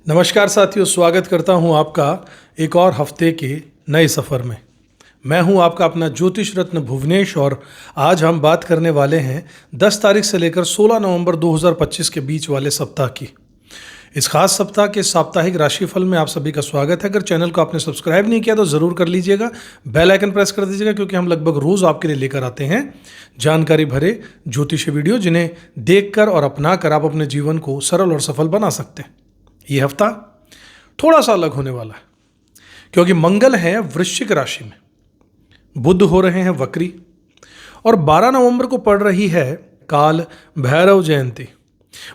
नमस्कार साथियों, स्वागत करता हूं आपका एक और हफ्ते के नए सफ़र में। मैं हूं आपका अपना ज्योतिष रत्न भुवनेश और आज हम बात करने वाले हैं 10 तारीख से लेकर 16 नवंबर 2025 के बीच वाले सप्ताह की। इस खास सप्ताह के साप्ताहिक राशिफल में आप सभी का स्वागत है। अगर चैनल को आपने सब्सक्राइब नहीं किया तो ज़रूर कर लीजिएगा, बेल आइकन प्रेस कर दीजिएगा, क्योंकि हम लगभग रोज़ आपके लिए लेकर आते हैं जानकारी भरे ज्योतिष वीडियो, जिन्हें देखकर और अपना कर आप अपने जीवन को सरल और सफल बना सकते हैं। ये हफ्ता थोड़ा सा अलग होने वाला है, क्योंकि मंगल है वृश्चिक राशि में, बुध हो रहे हैं वक्री, और 12 नवंबर को पड़ रही है काल भैरव जयंती।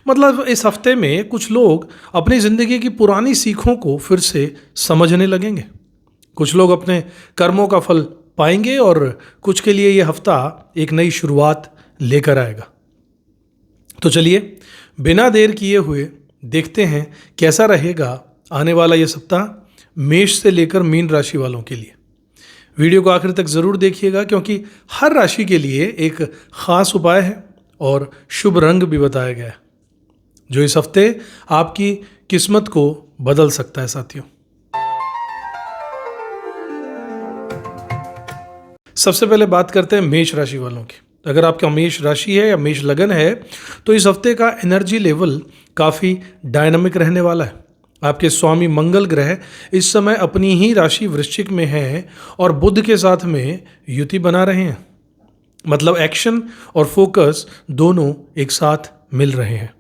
मतलब इस हफ्ते में कुछ लोग अपनी जिंदगी की पुरानी सीखों को फिर से समझने लगेंगे। कुछ लोग अपने कर्मों का फल पाएंगे और कुछ के लिए यह हफ्ता एक नई शुरुआत लेकर आएगा। तो चलिए बिना देर किए हुए देखते हैं कैसा रहेगा आने वाला यह सप्ताह मेष से लेकर मीन राशि वालों के लिए। वीडियो को आखिर तक ज़रूर देखिएगा, क्योंकि हर राशि के लिए एक खास उपाय है और शुभ रंग भी बताया गया है, जो इस हफ्ते आपकी किस्मत को बदल सकता है। साथियों, सबसे पहले बात करते हैं मेष राशि वालों की। अगर आपका मेष राशि है या मेष लगन है तो इस हफ्ते का एनर्जी लेवल काफ़ी डायनामिक रहने वाला है। आपके स्वामी मंगल ग्रह इस समय अपनी ही राशि वृश्चिक में है और बुध के साथ में युति बना रहे हैं। मतलब एक्शन और फोकस दोनों एक साथ मिल रहे हैं।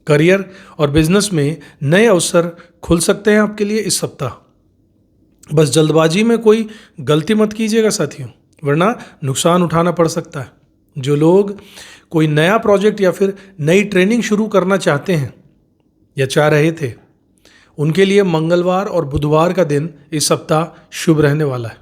करियर और बिजनेस में नए अवसर खुल सकते हैं आपके लिए इस सप्ताह। बस जल्दबाजी में कोई गलती मत कीजिएगा साथियों, वरना नुकसान उठाना पड़ सकता है। जो लोग कोई नया प्रोजेक्ट या फिर नई ट्रेनिंग शुरू करना चाहते हैं या चाह रहे थे, उनके लिए मंगलवार और बुधवार का दिन इस सप्ताह शुभ रहने वाला है।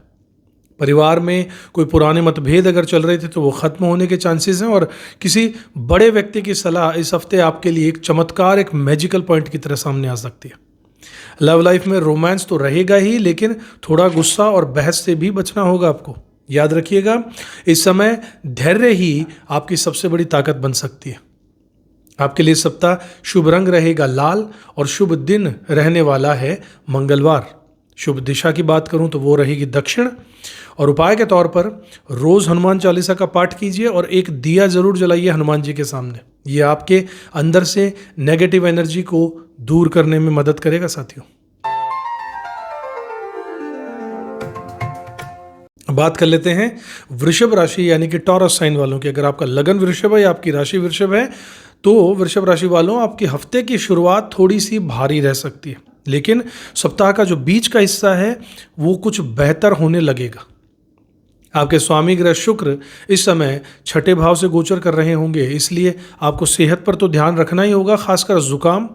परिवार में कोई पुराने मतभेद अगर चल रहे थे तो वो खत्म होने के चांसेस हैं, और किसी बड़े व्यक्ति की सलाह इस हफ्ते आपके लिए एक चमत्कार, एक मैजिकल पॉइंट की तरह सामने आ सकती है। लव लाइफ में रोमांस तो रहेगा ही, लेकिन थोड़ा गुस्सा और बहस से भी बचना होगा आपको। याद रखिएगा, इस समय धैर्य ही आपकी सबसे बड़ी ताकत बन सकती है। आपके लिए सप्ताह शुभ रंग रहेगा लाल और शुभ दिन रहने वाला है मंगलवार। शुभ दिशा की बात करूं तो वो रहेगी दक्षिण, और उपाय के तौर पर रोज हनुमान चालीसा का पाठ कीजिए और एक दिया जरूर जलाइए हनुमान जी के सामने। ये आपके अंदर से नेगेटिव एनर्जी को दूर करने में मदद करेगा साथियों। बात कर लेते हैं वृषभ राशि यानी कि टॉरस साइन वालों की। अगर आपका लगन वृषभ है या आपकी राशि वृषभ है तो वृषभ राशि वालों, आपके हफ्ते की शुरुआत थोड़ी सी भारी रह सकती है, लेकिन सप्ताह का जो बीच का हिस्सा है वो कुछ बेहतर होने लगेगा। आपके स्वामी ग्रह शुक्र इस समय छठे भाव से गोचर कर रहे होंगे, इसलिए आपको सेहत पर तो ध्यान रखना ही होगा। खासकर जुकाम,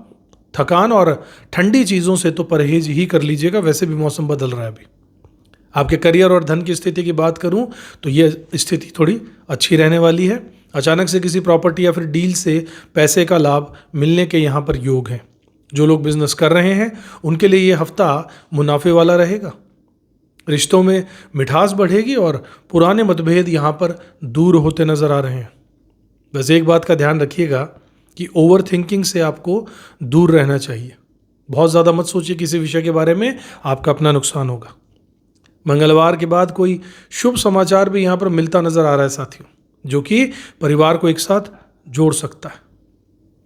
थकान और ठंडी चीज़ों से तो परहेज ही कर लीजिएगा, वैसे भी मौसम बदल रहा है अभी। आपके करियर और धन की स्थिति की बात करूं तो ये स्थिति थोड़ी अच्छी रहने वाली है। अचानक से किसी प्रॉपर्टी या फिर डील से पैसे का लाभ मिलने के यहाँ पर योग हैं। जो लोग बिजनेस कर रहे हैं उनके लिए ये हफ्ता मुनाफे वाला रहेगा। रिश्तों में मिठास बढ़ेगी और पुराने मतभेद यहाँ पर दूर होते नजर आ रहे हैं। बस एक बात का ध्यान रखिएगा कि ओवर थिंकिंग से आपको दूर रहना चाहिए। बहुत ज़्यादा मत सोचिए किसी विषय के बारे में, आपका अपना नुकसान होगा। मंगलवार के बाद कोई शुभ समाचार भी यहाँ पर मिलता नजर आ रहा है साथियों, जो कि परिवार को एक साथ जोड़ सकता है।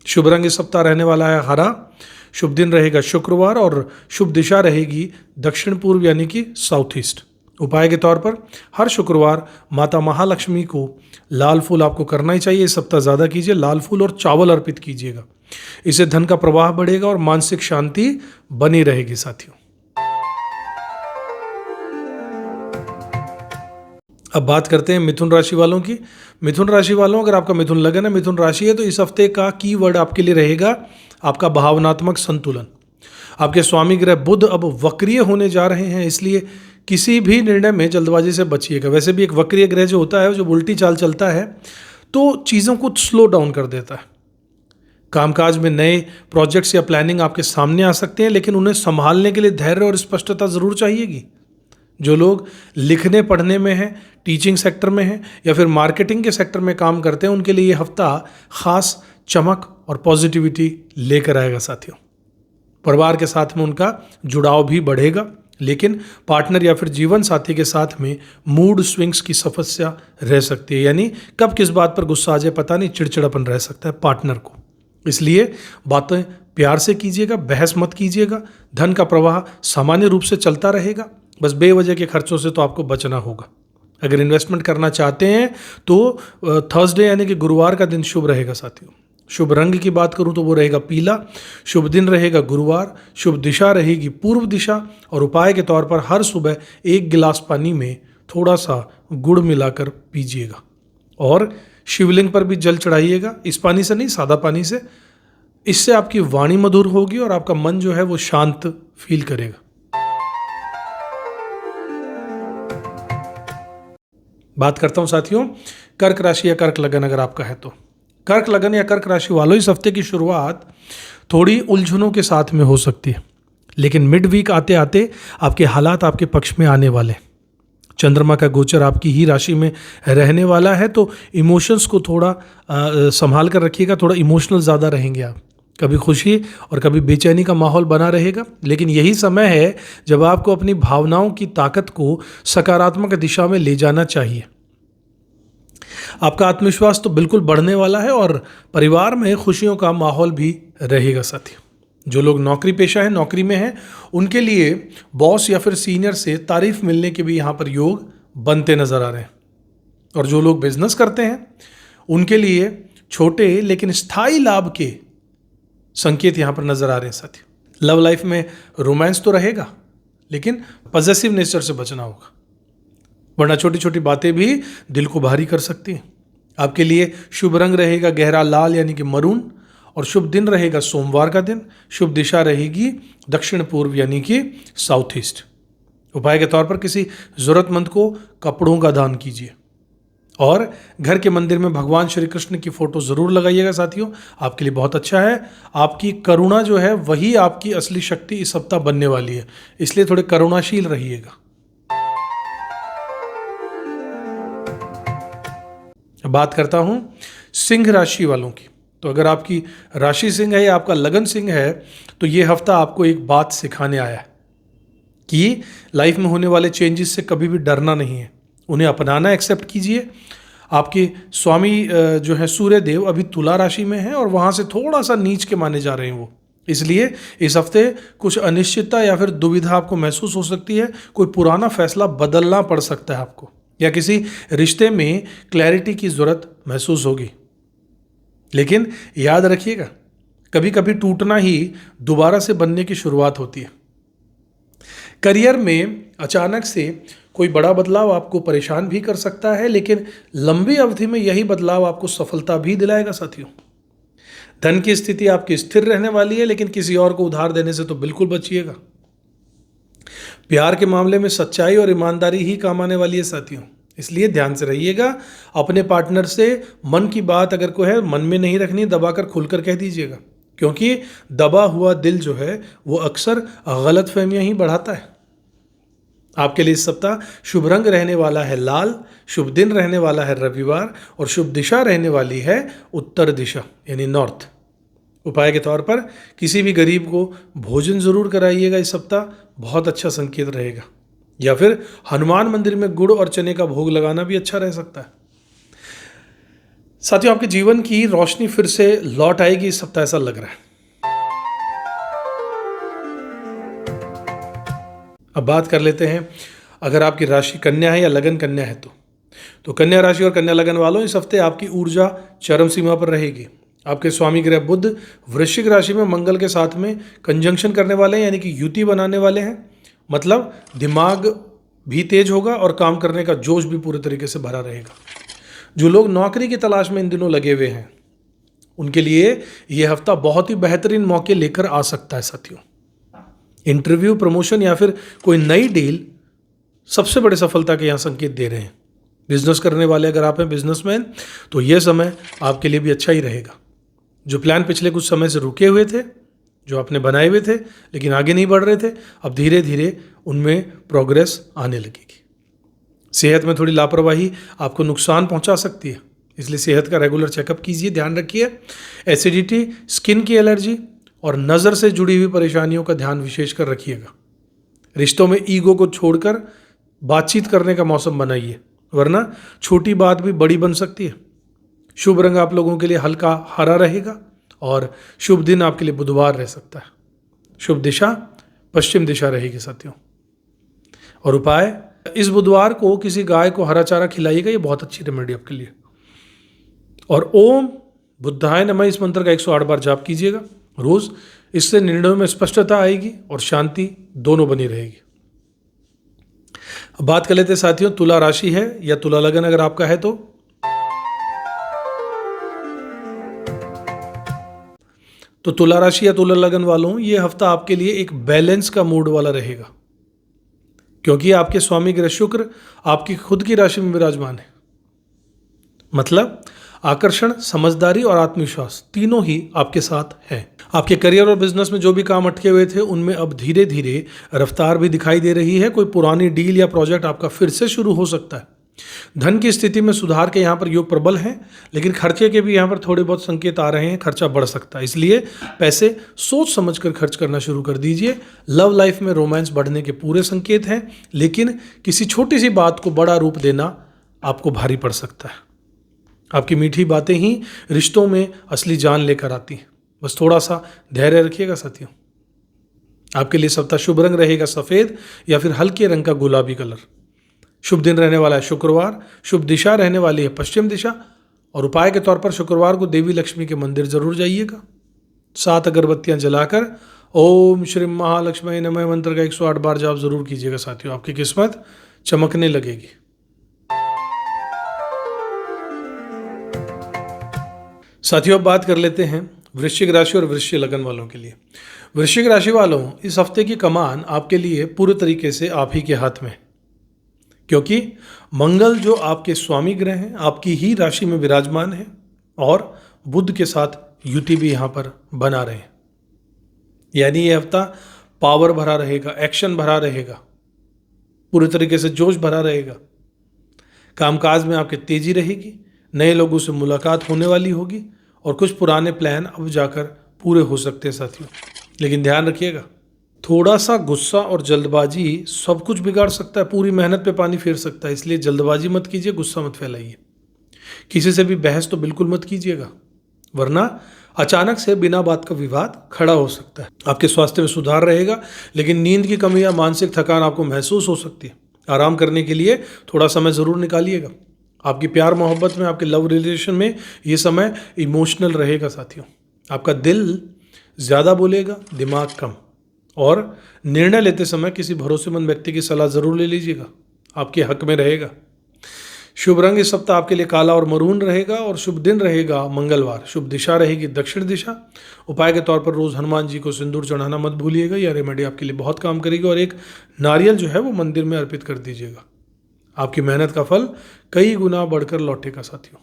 शुभ रंग इस सप्ताह रहने वाला है हरा। शुभ दिन रहेगा शुक्रवार और शुभ दिशा रहेगी दक्षिण पूर्व यानी कि साउथ ईस्ट। उपाय के तौर पर हर शुक्रवार माता महालक्ष्मी को लाल फूल आपको करना ही चाहिए। इस सप्ताह ज़्यादा कीजिए, लाल फूल और चावल अर्पित कीजिएगा। इससे धन का प्रवाह बढ़ेगा और मानसिक शांति बनी रहेगी साथियों। अब बात करते हैं मिथुन राशि वालों की। मिथुन राशि वालों, अगर आपका मिथुन लगन है, मिथुन राशि है, तो इस हफ्ते का कीवर्ड आपके लिए रहेगा आपका भावनात्मक संतुलन। आपके स्वामी ग्रह बुध अब वक्रीय होने जा रहे हैं, इसलिए किसी भी निर्णय में जल्दबाजी से बचिएगा। वैसे भी एक वक्रीय ग्रह जो होता है, जो उल्टी चाल चलता है, तो चीज़ों को स्लो डाउन कर देता है। कामकाज में नए प्रोजेक्ट्स या प्लानिंग आपके सामने आ सकते हैं, लेकिन उन्हें संभालने के लिए धैर्य और स्पष्टता ज़रूर चाहिएगी। जो लोग लिखने पढ़ने में हैं, टीचिंग सेक्टर में हैं या फिर मार्केटिंग के सेक्टर में काम करते हैं, उनके लिए ये हफ्ता खास चमक और पॉजिटिविटी लेकर आएगा साथियों। परिवार के साथ में उनका जुड़ाव भी बढ़ेगा, लेकिन पार्टनर या फिर जीवन साथी के साथ में मूड स्विंग्स की समस्या रह सकती है, यानी कब किस बात पर गुस्सा आ जाए पता नहीं, चिड़चिड़ापन रह सकता है पार्टनर को। इसलिए बातें प्यार से कीजिएगा, बहस मत कीजिएगा। धन का प्रवाह सामान्य रूप से चलता रहेगा, बस बेवजह के खर्चों से तो आपको बचना होगा। अगर इन्वेस्टमेंट करना चाहते हैं तो थर्सडे यानी कि गुरुवार का दिन शुभ रहेगा साथियों। शुभ रंग की बात करूं तो वो रहेगा पीला। शुभ दिन रहेगा गुरुवार। शुभ दिशा रहेगी पूर्व दिशा। और उपाय के तौर पर हर सुबह 1 गिलास पानी में थोड़ा सा गुड़ मिलाकर पीजिएगा और शिवलिंग पर भी जल चढ़ाइएगा। इस पानी से नहीं, सादा पानी से। इससे आपकी वाणी मधुर होगी और आपका मन जो है वो शांत फील करेगा। बात करता हूं साथियों कर्क राशि या कर्क लगन अगर आपका है तो। कर्क लगन या कर्क राशि वालों, इस हफ्ते की शुरुआत थोड़ी उलझनों के साथ में हो सकती है, लेकिन मिड वीक आते आते आपके हालात आपके पक्ष में आने वाले हैं। चंद्रमा का गोचर आपकी ही राशि में रहने वाला है, तो इमोशंस को थोड़ा संभाल कर रखिएगा। थोड़ा इमोशनल ज़्यादा रहेंगे आप, कभी खुशी और कभी बेचैनी का माहौल बना रहेगा। लेकिन यही समय है जब आपको अपनी भावनाओं की ताकत को सकारात्मक दिशा में ले जाना चाहिए। आपका आत्मविश्वास तो बिल्कुल बढ़ने वाला है और परिवार में खुशियों का माहौल भी रहेगा साथियों। जो लोग नौकरी पेशा है, नौकरी में हैं, उनके लिए बॉस या फिर सीनियर से तारीफ मिलने के भी यहाँ पर योग बनते नजर आ रहे हैं। और जो लोग बिजनेस करते हैं उनके लिए छोटे लेकिन स्थायी लाभ के संकेत यहाँ पर नजर आ रहे हैं साथियों। लव लाइफ में रोमांस तो रहेगा, लेकिन पॉजेसिव नेचर से बचना होगा, वरना छोटी छोटी बातें भी दिल को भारी कर सकती हैं। आपके लिए शुभ रंग रहेगा गहरा लाल यानी कि मरून। और शुभ दिन रहेगा सोमवार का दिन। शुभ दिशा रहेगी दक्षिण पूर्व यानी कि साउथ ईस्ट। उपाय के तौर पर किसी जरूरतमंद को कपड़ों का दान कीजिए और घर के मंदिर में भगवान श्री कृष्ण की फोटो जरूर लगाइएगा साथियों, आपके लिए बहुत अच्छा है। आपकी करुणा जो है वही आपकी असली शक्ति इस सप्ताह बनने वाली है, इसलिए थोड़े करुणाशील रहिएगा। बात करता हूं सिंह राशि वालों की। तो अगर आपकी राशि सिंह है या आपका लगन सिंह है तो ये हफ्ता आपको एक बात सिखाने आया है कि लाइफ में होने वाले चेंजेस से कभी भी डरना नहीं है, उन्हें अपनाना, एक्सेप्ट कीजिए। आपके स्वामी जो है सूर्य देव अभी तुला राशि में हैं और वहाँ से थोड़ा सा नीच के माने जा रहे हैं वो, इसलिए इस हफ्ते कुछ अनिश्चितता या फिर दुविधा आपको महसूस हो सकती है। कोई पुराना फैसला बदलना पड़ सकता है आपको, या किसी रिश्ते में क्लैरिटी की ज़रूरत महसूस होगी। लेकिन याद रखिएगा, कभी कभी टूटना ही दोबारा से बनने की शुरुआत होती है। करियर में अचानक से कोई बड़ा बदलाव आपको परेशान भी कर सकता है, लेकिन लंबी अवधि में यही बदलाव आपको सफलता भी दिलाएगा साथियों। धन की स्थिति आपकी स्थिर रहने वाली है, लेकिन किसी और को उधार देने से तो बिल्कुल बचिएगा। प्यार के मामले में सच्चाई और ईमानदारी ही काम आने वाली है साथियों, इसलिए ध्यान से रहिएगा। अपने पार्टनर से मन की बात अगर कोई है मन में नहीं रखनी, दबाकर खुलकर कह दीजिएगा, क्योंकि दबा हुआ दिल जो है वो अक्सर गलतफहमियां ही बढ़ाता है। आपके लिए इस सप्ताह शुभ रंग रहने वाला है लाल। शुभ दिन रहने वाला है रविवार और शुभ दिशा रहने वाली है उत्तर दिशा यानी नॉर्थ। उपाय के तौर पर किसी भी गरीब को भोजन जरूर कराइएगा इस सप्ताह, बहुत अच्छा संकेत रहेगा। या फिर हनुमान मंदिर में गुड़ और चने का भोग लगाना भी अच्छा रह सकता है। साथियों, आपके जीवन की रोशनी फिर से लौट आएगी इस सप्ताह, ऐसा लग रहा है। अब बात कर लेते हैं अगर आपकी राशि कन्या है या लगन कन्या है तो कन्या राशि और कन्या लगन वालों, इस हफ्ते आपकी ऊर्जा चरम सीमा पर रहेगी। आपके स्वामी ग्रह बुध वृश्चिक राशि में मंगल के साथ में कंजंक्शन करने वाले हैं, यानी कि युति बनाने वाले हैं। मतलब दिमाग भी तेज होगा और काम करने का जोश भी पूरे तरीके से भरा रहेगा। जो लोग नौकरी की तलाश में इन दिनों लगे हुए हैं उनके लिए यह हफ्ता बहुत ही बेहतरीन मौके लेकर आ सकता है साथियों। इंटरव्यू, प्रमोशन या फिर कोई नई डील सबसे बड़े सफलता के यहाँ संकेत दे रहे हैं। बिजनेस करने वाले अगर आप हैं बिजनेसमैन तो यह समय आपके लिए भी अच्छा ही रहेगा। जो प्लान पिछले कुछ समय से रुके हुए थे, जो आपने बनाए हुए थे लेकिन आगे नहीं बढ़ रहे थे, अब धीरे धीरे उनमें प्रोग्रेस आने लगेगी। सेहत में थोड़ी लापरवाही आपको नुकसान पहुंचा सकती है, इसलिए सेहत का रेगुलर चेकअप कीजिए, ध्यान रखिए। एसिडिटी, स्किन की एलर्जी और नज़र से जुड़ी हुई परेशानियों का ध्यान विशेषकर रखिएगा। रिश्तों में ईगो को छोड़कर बातचीत करने का मौसम बनाइए, वरना छोटी बात भी बड़ी बन सकती है। शुभ रंग आप लोगों के लिए हल्का हरा रहेगा और शुभ दिन आपके लिए बुधवार रह सकता है। शुभ दिशा पश्चिम दिशा रहेगी साथियों। और उपाय, इस बुधवार को किसी गाय को हरा चारा खिलाइएगा, ये बहुत अच्छी रेमेडी आपके लिए। और ओम बुद्धाय नमः इस मंत्र का 108 बार जाप कीजिएगा रोज। इससे निर्णयों में स्पष्टता आएगी और शांति दोनों बनी रहेगी। अब बात कर लेते हैं साथियों, तुला राशि है या तुला लगन अगर आपका है तो तुला राशि या तुला लगन वालों, ये हफ्ता आपके लिए एक बैलेंस का मूड वाला रहेगा, क्योंकि आपके स्वामी ग्रह शुक्र आपकी खुद की राशि में विराजमान है। मतलब आकर्षण, समझदारी और आत्मविश्वास तीनों ही आपके साथ हैं। आपके करियर और बिजनेस में जो भी काम अटके हुए थे उनमें अब धीरे धीरे रफ्तार भी दिखाई दे रही है। कोई पुरानी डील या प्रोजेक्ट आपका फिर से शुरू हो सकता है। धन की स्थिति में सुधार के यहाँ पर योग प्रबल हैं, लेकिन खर्चे के भी यहाँ पर थोड़े बहुत संकेत आ रहे हैं, खर्चा बढ़ सकता है, इसलिए पैसे सोच समझकर खर्च करना शुरू कर दीजिए। लव लाइफ में रोमांस बढ़ने के पूरे संकेत हैं, लेकिन किसी छोटी सी बात को बड़ा रूप देना आपको भारी पड़ सकता है। आपकी मीठी बातें ही रिश्तों में असली जान लेकर आती हैं, बस थोड़ा सा धैर्य रखिएगा साथियों। आपके लिए सप्ताह शुभ रंग रहेगा सफ़ेद या फिर हल्के रंग का गुलाबी कलर। शुभ दिन रहने वाला है शुक्रवार। शुभ दिशा रहने वाली है पश्चिम दिशा। और उपाय के तौर पर शुक्रवार को देवी लक्ष्मी के मंदिर जरूर जाइएगा। 7 अगरबत्तियां जलाकर ओम श्री महालक्ष्मी नमः मंत्र का 108 बार जाप जरूर कीजिएगा साथियों। आपकी किस्मत चमकने लगेगी। साथियों अब बात कर लेते हैं वृश्चिक राशि और वृश्चिक लगन वालों के लिए। वृश्चिक राशि वालों, इस हफ्ते की कमान आपके लिए पूरे तरीके से आप ही के हाथ में है, क्योंकि मंगल जो आपके स्वामी ग्रह हैं आपकी ही राशि में विराजमान है और बुध के साथ युति भी यहाँ पर बना रहे हैं। यानी ये हफ्ता पावर भरा रहेगा, एक्शन भरा रहेगा, पूरे तरीके से जोश भरा रहेगा। कामकाज में आपकी तेजी रहेगी, नए लोगों से मुलाकात होने वाली होगी और कुछ पुराने प्लान अब जाकर पूरे हो सकते हैं साथियों। लेकिन ध्यान रखिएगा, थोड़ा सा गुस्सा और जल्दबाजी सब कुछ बिगाड़ सकता है, पूरी मेहनत पे पानी फेर सकता है। इसलिए जल्दबाजी मत कीजिए, गुस्सा मत फैलाइए। किसी से भी बहस तो बिल्कुल मत कीजिएगा, वरना अचानक से बिना बात का विवाद खड़ा हो सकता है। आपके स्वास्थ्य में सुधार रहेगा, लेकिन नींद की कमी या मानसिक थकान आपको महसूस हो सकती है। आराम करने के लिए थोड़ा समय ज़रूर निकालिएगा। आपकी प्यार मोहब्बत में, आपके लव रिलेशन में ये समय इमोशनल रहेगा साथियों। आपका दिल ज़्यादा बोलेगा, दिमाग कम। और निर्णय लेते समय किसी भरोसेमंद व्यक्ति की सलाह ज़रूर ले लीजिएगा, आपके हक में रहेगा। शुभ रंग इस सप्ताह आपके लिए काला और मरून रहेगा और शुभ दिन रहेगा मंगलवार। शुभ दिशा रहेगी दक्षिण दिशा। उपाय के तौर पर रोज़ हनुमान जी को सिंदूर चढ़ाना मत भूलिएगा, यह रेमेडी आपके लिए बहुत काम करेगी। और एक नारियल जो है वो मंदिर में अर्पित कर दीजिएगा। आपकी मेहनत का फल कई गुना बढ़कर लौटेगा साथियों।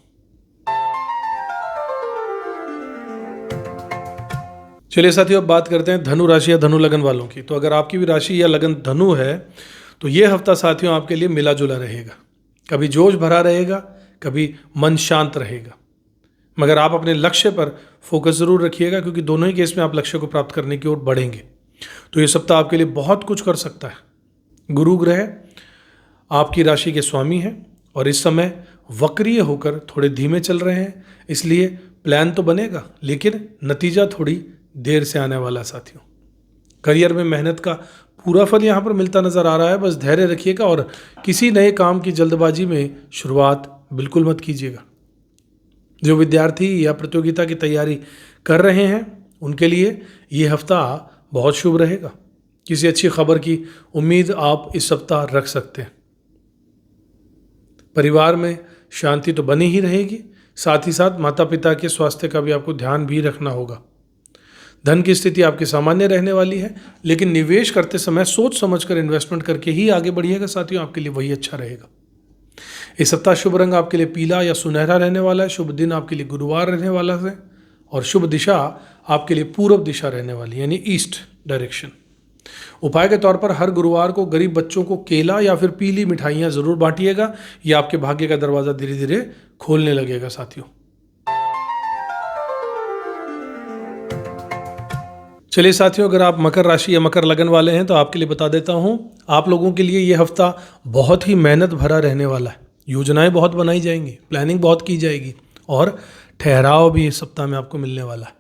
चलिए साथियों अब बात करते हैं धनु राशि या धनु लगन वालों की। तो अगर आपकी भी राशि या लगन धनु है तो ये हफ्ता साथियों आपके लिए मिला जुला रहेगा। कभी जोश भरा रहेगा, कभी मन शांत रहेगा, मगर आप अपने लक्ष्य पर फोकस जरूर रखिएगा, क्योंकि दोनों ही केस में आप लक्ष्य को प्राप्त करने की ओर बढ़ेंगे। तो ये सप्ताह आपके लिए बहुत कुछ कर सकता है। गुरु ग्रह आपकी राशि के स्वामी हैं और इस समय वक्रीय होकर थोड़े धीमे चल रहे हैं, इसलिए प्लान तो बनेगा लेकिन नतीजा थोड़ी देर से आने वाला है साथियों। करियर में मेहनत का पूरा फल यहाँ पर मिलता नजर आ रहा है। बस धैर्य रखिएगा और किसी नए काम की जल्दबाजी में शुरुआत बिल्कुल मत कीजिएगा। जो विद्यार्थी या प्रतियोगिता की तैयारी कर रहे हैं उनके लिए ये हफ्ता बहुत शुभ रहेगा। किसी अच्छी खबर की उम्मीद आप इस सप्ताह रख सकते हैं। परिवार में शांति तो बनी ही रहेगी, साथ ही साथ माता पिता के स्वास्थ्य का भी आपको ध्यान भी रखना होगा। धन की स्थिति आपकी सामान्य रहने वाली है, लेकिन निवेश करते समय सोच समझकर इन्वेस्टमेंट करके ही आगे बढ़िएगा साथियों, आपके लिए वही अच्छा रहेगा। इस सप्ताह शुभ रंग आपके लिए पीला या सुनहरा रहने वाला है। शुभ दिन आपके लिए गुरुवार रहने वाला है और शुभ दिशा आपके लिए पूर्व दिशा रहने वाली यानी ईस्ट डायरेक्शन। उपाय के तौर पर हर गुरुवार को गरीब बच्चों को केला या फिर पीली मिठाइयाँ ज़रूर बांटिएगा, यह आपके भाग्य का दरवाज़ा धीरे धीरे खोलने लगेगा साथियों। चलिए साथियों, अगर आप मकर राशि या मकर लगन वाले हैं तो आपके लिए बता देता हूं, आप लोगों के लिए ये हफ्ता बहुत ही मेहनत भरा रहने वाला है। योजनाएं बहुत बनाई जाएंगी, प्लानिंग बहुत की जाएगी और ठहराव भी इस सप्ताह में आपको मिलने वाला है।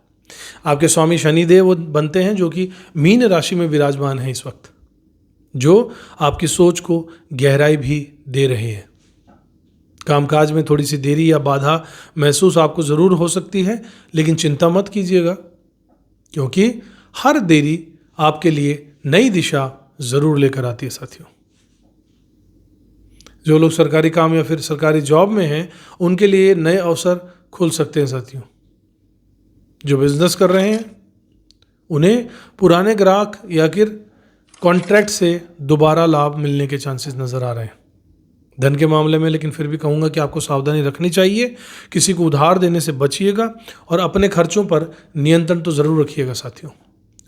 आपके स्वामी शनिदेव वो बनते हैं जो कि मीन राशि में विराजमान है इस वक्त, जो आपकी सोच को गहराई भी दे रहे हैं। कामकाज में थोड़ी सी देरी या बाधा महसूस आपको ज़रूर हो सकती है, लेकिन चिंता मत कीजिएगा, क्योंकि हर देरी आपके लिए नई दिशा ज़रूर लेकर आती है साथियों। जो लोग सरकारी काम या फिर सरकारी जॉब में हैं, उनके लिए नए अवसर खुल सकते हैं साथियों। जो बिजनेस कर रहे हैं उन्हें पुराने ग्राहक या फिर कॉन्ट्रैक्ट से दोबारा लाभ मिलने के चांसेस नज़र आ रहे हैं। धन के मामले में लेकिन फिर भी कहूँगा कि आपको सावधानी रखनी चाहिए। किसी को उधार देने से बचिएगा और अपने खर्चों पर नियंत्रण तो ज़रूर रखिएगा साथियों।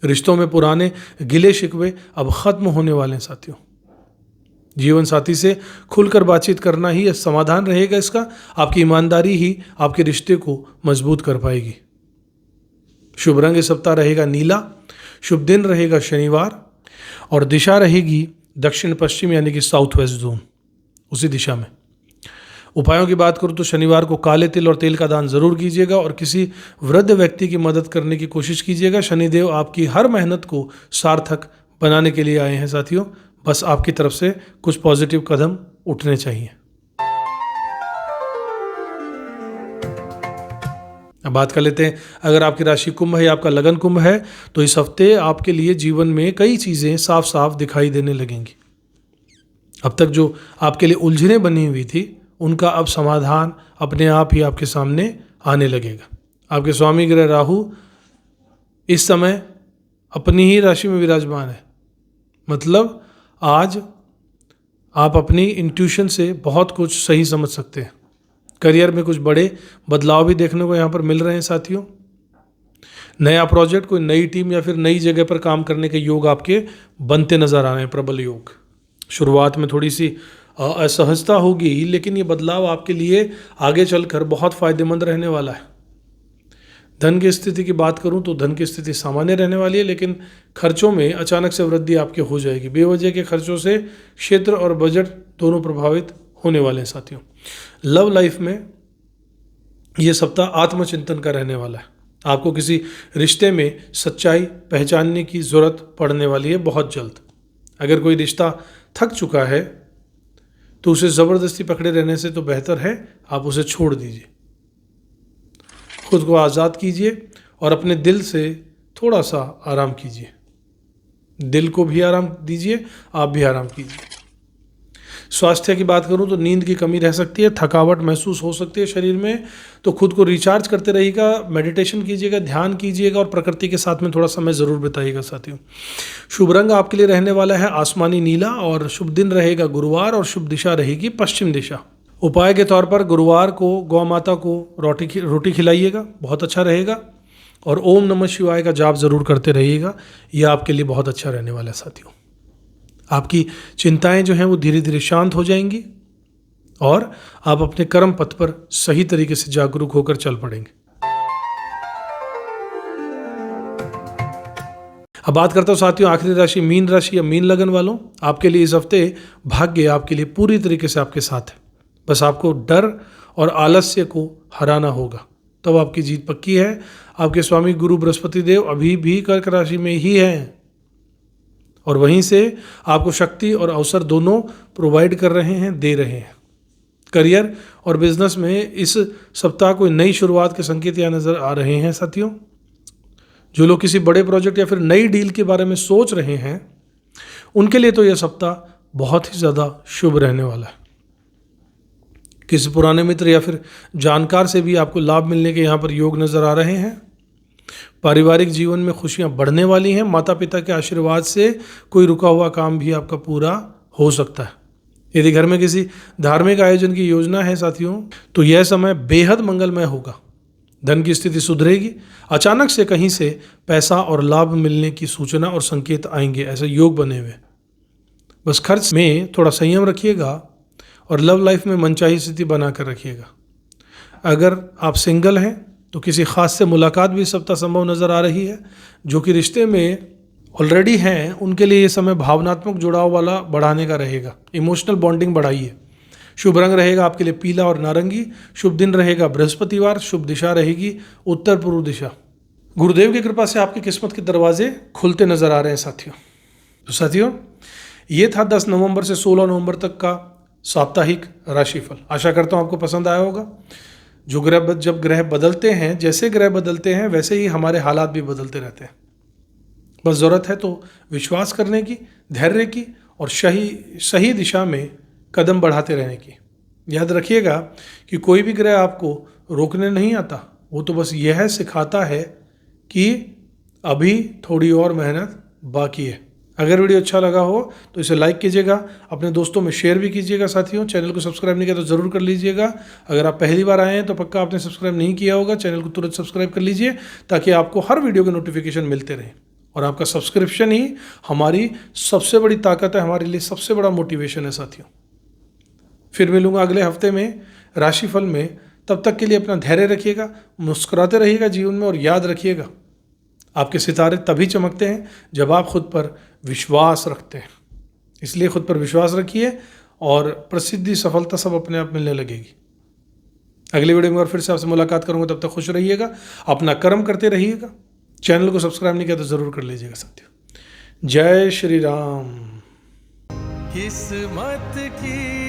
रिश्तों में पुराने गिले शिकवे अब ख़त्म होने वाले हैं साथियों। जीवन साथी से खुलकर बातचीत करना ही समाधान रहेगा इसका। आपकी ईमानदारी ही आपके रिश्ते को मजबूत कर पाएगी। शुभ रंग इस सप्ताह रहेगा नीला। शुभ दिन रहेगा शनिवार और दिशा रहेगी दक्षिण पश्चिम यानी कि साउथ वेस्ट जोन, उसी दिशा में। उपायों की बात करूँ तो शनिवार को काले तिल और तेल का दान जरूर कीजिएगा और किसी वृद्ध व्यक्ति की मदद करने की कोशिश कीजिएगा। शनिदेव आपकी हर मेहनत को सार्थक बनाने के लिए आए हैं साथियों। बस आपकी तरफ से कुछ पॉजिटिव कदम उठने चाहिए। अब बात कर लेते हैं, अगर आपकी राशि कुंभ है या आपका लगन कुंभ है तो इस हफ्ते आपके लिए जीवन में कई चीज़ें साफ साफ दिखाई देने लगेंगी। अब तक जो आपके लिए उलझनें बनी हुई थी उनका अब समाधान अपने आप ही आपके सामने आने लगेगा। आपके स्वामी ग्रह राहु इस समय अपनी ही राशि में विराजमान है, मतलब आज आप अपनी इंट्यूशन से बहुत कुछ सही समझ सकते हैं। करियर में कुछ बड़े बदलाव भी देखने को यहाँ पर मिल रहे हैं साथियों। नया प्रोजेक्ट, कोई नई टीम या फिर नई जगह पर काम करने के योग आपके बनते नजर आ रहे हैं, प्रबल योग। शुरुआत में थोड़ी सी असहजता होगी, लेकिन ये बदलाव आपके लिए आगे चलकर बहुत फायदेमंद रहने वाला है। धन की स्थिति की बात करूं तो धन की स्थिति सामान्य रहने वाली है, लेकिन खर्चों में अचानक से वृद्धि आपके हो जाएगी। बेवजह के खर्चों से क्षेत्र और बजट दोनों प्रभावित होने वाले हैं साथियों। लव लाइफ में यह सप्ताह आत्मचिंतन का रहने वाला है। आपको किसी रिश्ते में सच्चाई पहचानने की ज़रूरत पड़ने वाली है बहुत जल्द। अगर कोई रिश्ता थक चुका है तो उसे ज़बरदस्ती पकड़े रहने से तो बेहतर है आप उसे छोड़ दीजिए। खुद को आज़ाद कीजिए और अपने दिल से थोड़ा सा आराम कीजिए। दिल को भी आराम दीजिए, आप भी आराम कीजिए। स्वास्थ्य की बात करूं तो नींद की कमी रह सकती है, थकावट महसूस हो सकती है शरीर में, तो खुद को रिचार्ज करते रहिएगा, मेडिटेशन कीजिएगा, ध्यान कीजिएगा और प्रकृति के साथ में थोड़ा समय ज़रूर बिताइएगा साथियों। शुभ रंग आपके लिए रहने वाला है आसमानी नीला और शुभ दिन रहेगा गुरुवार और शुभ दिशा रहेगी पश्चिम दिशा। उपाय के तौर पर गुरुवार को गौ माता को रोटी खिलाइएगा, बहुत अच्छा रहेगा। और ओम नमः शिवाय का जाप ज़रूर करते रहिएगा, यह आपके लिए बहुत अच्छा रहने वाला है साथियों। आपकी चिंताएं जो हैं वो धीरे धीरे शांत हो जाएंगी और आप अपने कर्म पथ पर सही तरीके से जागरूक होकर चल पड़ेंगे। अब बात करता हूं साथियों आखिरी राशि मीन राशि या मीन लगन वालों। आपके लिए इस हफ्ते भाग्य आपके लिए पूरी तरीके से आपके साथ है। बस आपको डर और आलस्य को हराना होगा, तब आपकी जीत पक्की है। आपके स्वामी गुरु बृहस्पति देव अभी भी कर्क राशि में ही हैं और वहीं से आपको शक्ति और अवसर दोनों प्रोवाइड कर रहे हैं, दे रहे हैं। करियर और बिजनेस में इस सप्ताह कोई नई शुरुआत के संकेत यहाँ नज़र आ रहे हैं साथियों। जो लोग किसी बड़े प्रोजेक्ट या फिर नई डील के बारे में सोच रहे हैं उनके लिए तो यह सप्ताह बहुत ही ज़्यादा शुभ रहने वाला है। किसी पुराने मित्र या फिर जानकार से भी आपको लाभ मिलने के यहाँ पर योग नज़र आ रहे हैं। पारिवारिक जीवन में खुशियाँ बढ़ने वाली हैं। माता पिता के आशीर्वाद से कोई रुका हुआ काम भी आपका पूरा हो सकता है। यदि घर में किसी धार्मिक आयोजन की योजना है साथियों तो यह समय बेहद मंगलमय होगा। धन की स्थिति सुधरेगी। अचानक से कहीं से पैसा और लाभ मिलने की सूचना और संकेत आएंगे, ऐसे योग बने हुए। बस खर्च में थोड़ा संयम रखिएगा और लव लाइफ में मनचाही स्थिति बनाकर रखिएगा। अगर आप सिंगल हैं तो किसी खास से मुलाकात भी इस सप्ताह संभव नज़र आ रही है। जो कि रिश्ते में ऑलरेडी हैं उनके लिए ये समय भावनात्मक जुड़ाव वाला बढ़ाने का रहेगा। इमोशनल बॉन्डिंग बढ़ाइए। शुभ रंग रहेगा आपके लिए पीला और नारंगी। शुभ दिन रहेगा बृहस्पतिवार। शुभ दिशा रहेगी उत्तर पूर्व दिशा। गुरुदेव की कृपा से आपकी किस्मत के दरवाजे खुलते नजर आ रहे हैं साथियों। तो साथियों, ये था 10 नवंबर से 16 नवंबर तक का साप्ताहिक राशिफल। आशा करता हूँ आपको पसंद आया होगा। जब ग्रह बदलते हैं, जैसे ग्रह बदलते हैं वैसे ही हमारे हालात भी बदलते रहते हैं। बस ज़रूरत है तो विश्वास करने की, धैर्य की और सही दिशा में कदम बढ़ाते रहने की। याद रखिएगा कि कोई भी ग्रह आपको रोकने नहीं आता, वो तो बस यह सिखाता है कि अभी थोड़ी और मेहनत बाकी है। अगर वीडियो अच्छा लगा हो तो इसे लाइक कीजिएगा, अपने दोस्तों में शेयर भी कीजिएगा। साथियों, चैनल को सब्सक्राइब नहीं किया तो ज़रूर कर लीजिएगा। अगर आप पहली बार आए हैं तो पक्का आपने सब्सक्राइब नहीं किया होगा, चैनल को तुरंत सब्सक्राइब कर लीजिए ताकि आपको हर वीडियो के नोटिफिकेशन मिलते रहें। और आपका सब्सक्रिप्शन ही हमारी सबसे बड़ी ताकत है, हमारे लिए सबसे बड़ा मोटिवेशन है साथियों। फिर मिलूंगा अगले हफ्ते में राशिफल में। तब तक के लिए अपना धैर्य रखिएगा, मुस्कुराते रहिएगा जीवन में और याद रखिएगा आपके सितारे तभी चमकते हैं जब आप खुद पर विश्वास रखते हैं। इसलिए खुद पर विश्वास रखिए और प्रसिद्धि, सफलता सब अपने आप मिलने लगेगी। अगली वीडियो में और फिर से आपसे मुलाकात करूंगा। तब तक खुश रहिएगा, अपना कर्म करते रहिएगा। चैनल को सब्सक्राइब नहीं किया तो ज़रूर कर लीजिएगा साथियों। जय श्री राम। किस्मत की